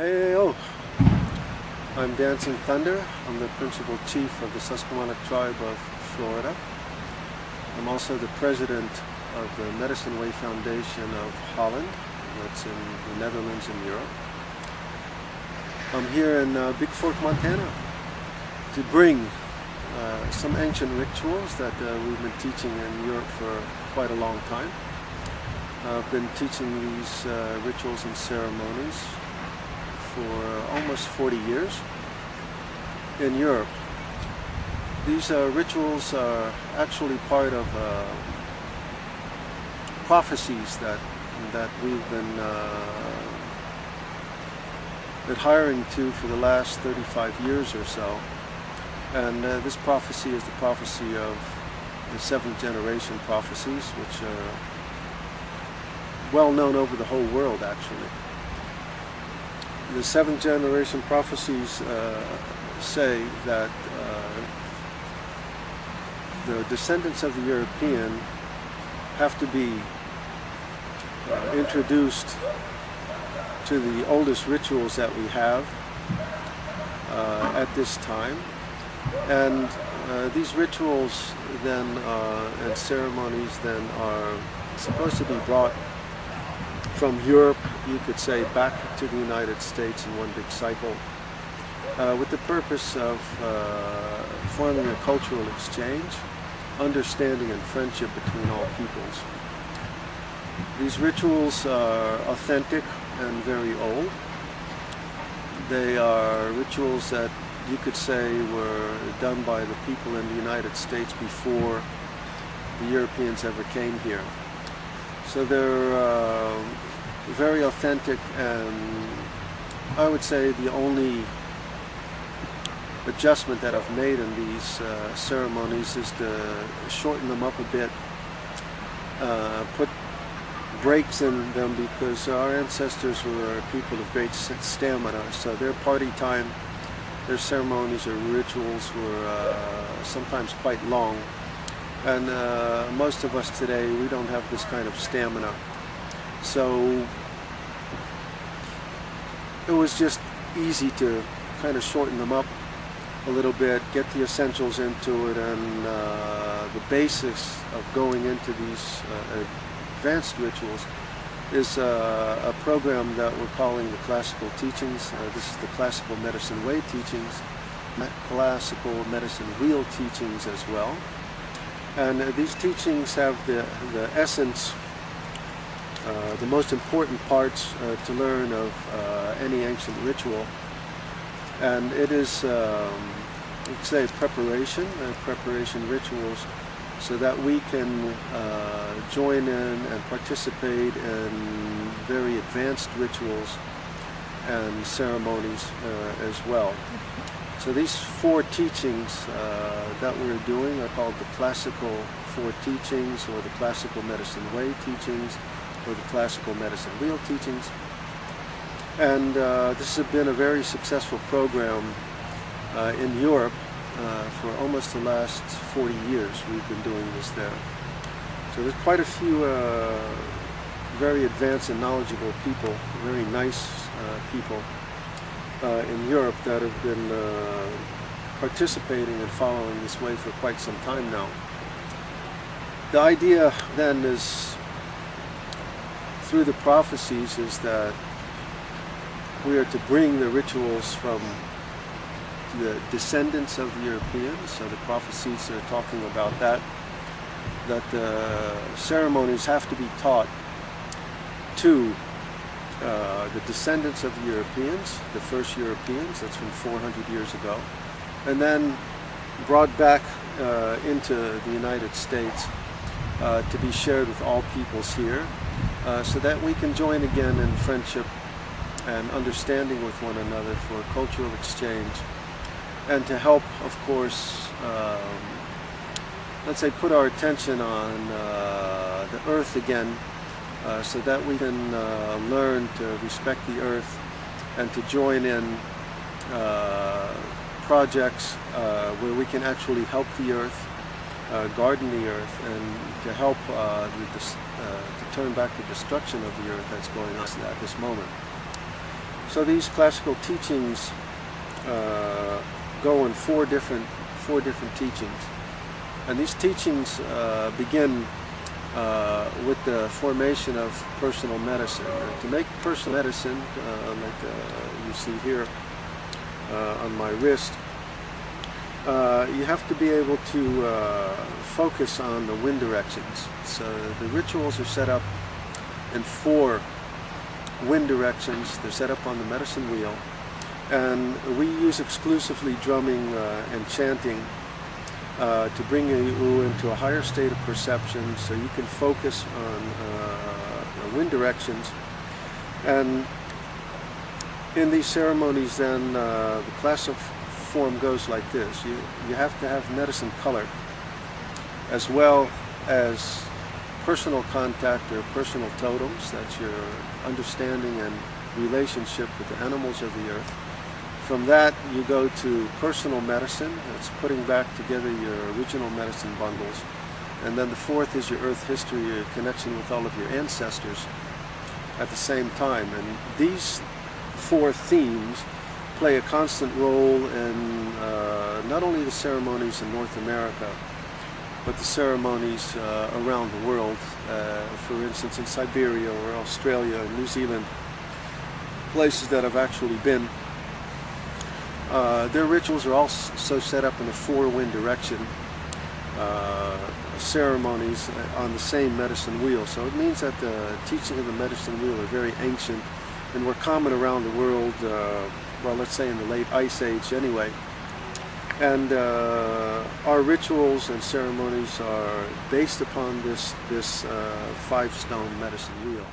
Hey, oh, I'm Dancing Thunder. I'm the principal chief of the Susquehannock tribe of Florida. I'm also the president of the Medicine Way Foundation of Holland, that's in the Netherlands and Europe. I'm here in Big Fork, Montana to bring some ancient rituals that we've been teaching in Europe for quite a long time. I've been teaching these rituals and ceremonies for almost 40 years in Europe. These rituals are actually part of prophecies that we've been adhering to for the last 35 years or so. And this prophecy is the prophecy of the seventh generation prophecies, which are well known over the whole world actually. The seventh generation prophecies say that the descendants of the European have to be introduced to the oldest rituals that we have at this time. And these rituals then and ceremonies then are supposed to be brought from Europe, you could say, back to the United States in one big cycle with the purpose of forming a cultural exchange, understanding and friendship between all peoples. These rituals are authentic and very old. They are rituals that you could say were done by the people in the United States before the Europeans ever came here. So they're very authentic, and I would say the only adjustment that I've made in these ceremonies is to shorten them up a bit, put breaks in them, because our ancestors were people of great stamina, so their party time, their ceremonies or rituals were sometimes quite long. And most of us today, we don't have this kind of stamina. So it was just easy to kind of shorten them up a little bit, get the essentials into it, and the basis of going into these advanced rituals is a program that we're calling the Classical Teachings. This is the Classical Medicine Way Teachings, Classical Medicine Wheel Teachings as well. And these teachings have the essence, the most important parts to learn of any ancient ritual. And it is, let's say, preparation rituals, so that we can join in and participate in very advanced rituals and ceremonies as well. So these four teachings that we're doing are called the Classical Four Teachings, or the Classical Medicine Way Teachings, or the Classical Medicine Wheel Teachings. And this has been a very successful program in Europe for almost the last 40 years. We've been doing this there. So there's quite a few very advanced and knowledgeable people, very nice people in Europe that have been participating and following this way for quite some time now. The idea then is, through the prophecies, is that we are to bring the rituals from the descendants of the Europeans. So the prophecies are talking about that the ceremonies have to be taught to the descendants of the Europeans, the first Europeans, that's from 400 years ago, and then brought back into the United States to be shared with all peoples here, so that we can join again in friendship and understanding with one another for cultural exchange, and to help, of course, let's say, put our attention on the earth again, so that we can learn to respect the earth and to join in projects where we can actually help the earth, garden the earth, and to help to turn back the destruction of the earth that's going on at this moment. So these classical teachings go in four different teachings, and these teachings begin with the formation of personal medicine. And to make personal medicine, like you see here on my wrist, you have to be able to focus on the wind directions. So the rituals are set up in four wind directions. They're set up on the medicine wheel, and we use exclusively drumming and chanting to bring you into a higher state of perception, so you can focus on the wind directions. And in these ceremonies, then the classic form goes like this. You have to have medicine color, as well as personal contact or personal totems. That's your understanding and relationship with the animals of the earth. From that, you go to personal medicine. That's putting back together your original medicine bundles. And then the fourth is your earth history, your connection with all of your ancestors at the same time. And these four themes play a constant role in not only the ceremonies in North America, but the ceremonies around the world. For instance, in Siberia or Australia and New Zealand, places that I've actually been, their rituals are also set up in a four-wind direction ceremonies on the same medicine wheel. So it means that the teaching of the medicine wheel are very ancient and were common around the world, well, let's say in the late Ice Age anyway. And our rituals and ceremonies are based upon this five-stone medicine wheel.